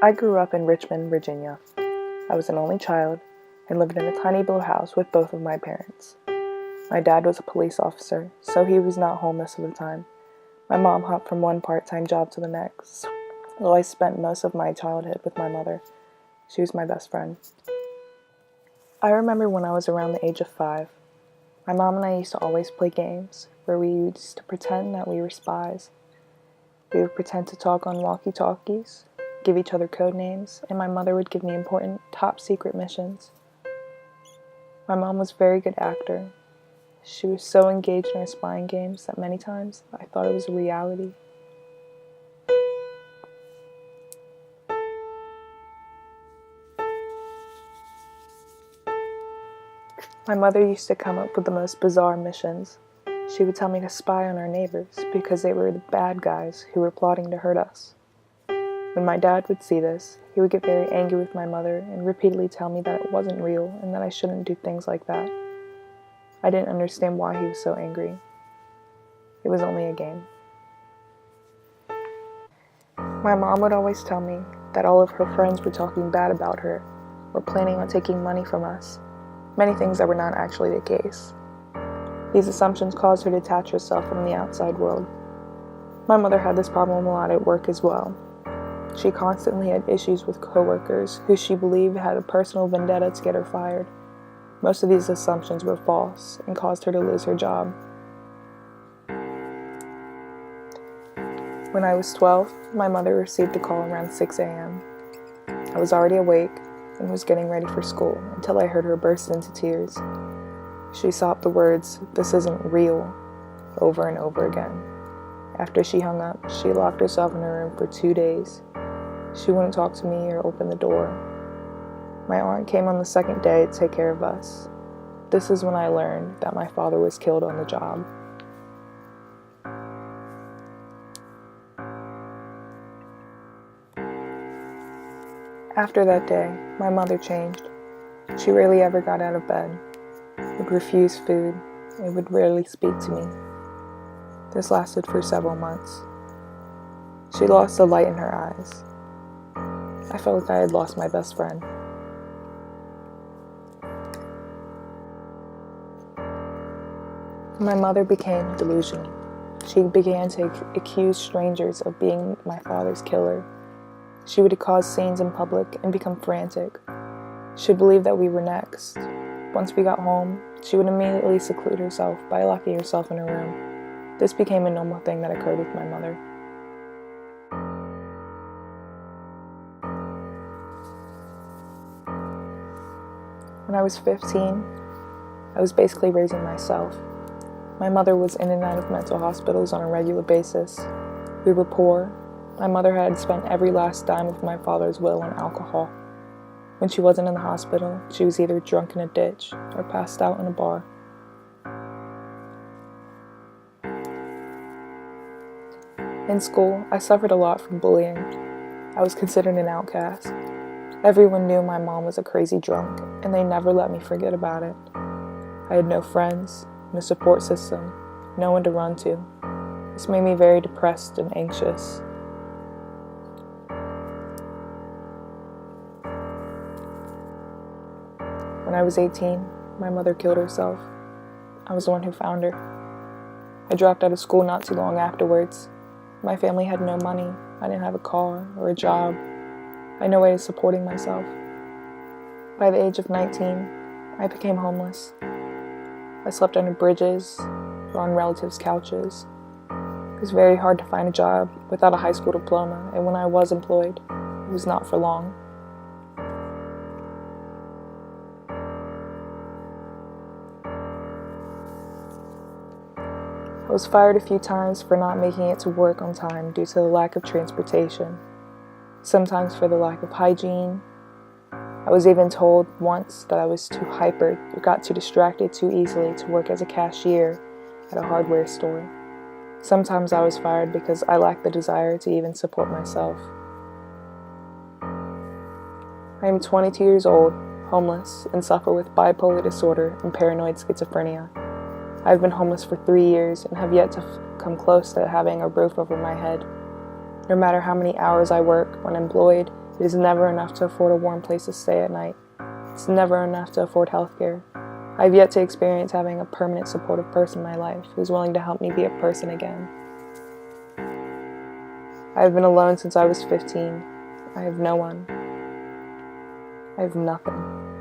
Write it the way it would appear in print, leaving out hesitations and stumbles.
I grew up in Richmond, Virginia. I was an only child and lived in a tiny blue house with both of my parents. My dad was a police officer, so he was not home most of the time. My mom hopped from one part-time job to the next, so I spent most of my childhood with my mother. She was my best friend. I remember when I was around the age of 5, my mom and I used to always play games where we used to pretend that we were spies. We would pretend to talk on walkie-talkies, give each other code names, and my mother would give me important top-secret missions. My mom was a very good actor. She was so engaged in our spying games that many times I thought it was a reality. My mother used to come up with the most bizarre missions. She would tell me to spy on our neighbors because they were the bad guys who were plotting to hurt us. When my dad would see this, he would get very angry with my mother and repeatedly tell me that it wasn't real and that I shouldn't do things like that. I didn't understand why he was so angry. It was only a game. My mom would always tell me that all of her friends were talking bad about her or planning on taking money from us, many things that were not actually the case. These assumptions caused her to detach herself from the outside world. My mother had this problem a lot at work as well. She constantly had issues with coworkers who she believed had a personal vendetta to get her fired. Most of these assumptions were false and caused her to lose her job. When I was 12, my mother received a call around 6 a.m. I was already awake and was getting ready for school until I heard her burst into tears. She sobbed the words, "This isn't real," over and over again. After she hung up, she locked herself in her room for 2 days. She wouldn't talk to me or open the door. My aunt came on the second day to take care of us. This is when I learned that my father was killed on the job. After that day, my mother changed. She rarely ever got out of bed, would refuse food, and would rarely speak to me. This lasted for several months. She lost the light in her eyes. I felt like I had lost my best friend. My mother became delusional. She began to accuse strangers of being my father's killer. She would cause scenes in public and become frantic. She would believe that we were next. Once we got home, she would immediately seclude herself by locking herself in her room. This became a normal thing that occurred with my mother. When I was 15, I was basically raising myself. My mother was in and out of mental hospitals on a regular basis. We were poor. My mother had spent every last dime of my father's will on alcohol. When she wasn't in the hospital, she was either drunk in a ditch or passed out in a bar. In school, I suffered a lot from bullying. I was considered an outcast. Everyone knew my mom was a crazy drunk, and they never let me forget about it. I had no friends, no support system, no one to run to. This made me very depressed and anxious. When I was 18, my mother killed herself. I was the one who found her. I dropped out of school not too long afterwards. My family had no money. I didn't have a car or a job. I had no way of supporting myself. By the age of 19, I became homeless. I slept under bridges or on relatives' couches. It was very hard to find a job without a high school diploma, and when I was employed, it was not for long. I was fired a few times for not making it to work on time due to the lack of transportation, sometimes for the lack of hygiene. I was even told once that I was too hyper or got too distracted too easily to work as a cashier at a hardware store. Sometimes I was fired because I lacked the desire to even support myself. I am 22 years old, homeless, and suffer with bipolar disorder and paranoid schizophrenia. I have been homeless for 3 years and have yet to come close to having a roof over my head. No matter how many hours I work when employed, It is never enough to afford a warm place to stay at night. It's never enough to afford healthcare. I have yet to experience having a permanent supportive person in my life who's willing to help me be a person again. I have been alone since I was 15. I have no one. I have nothing.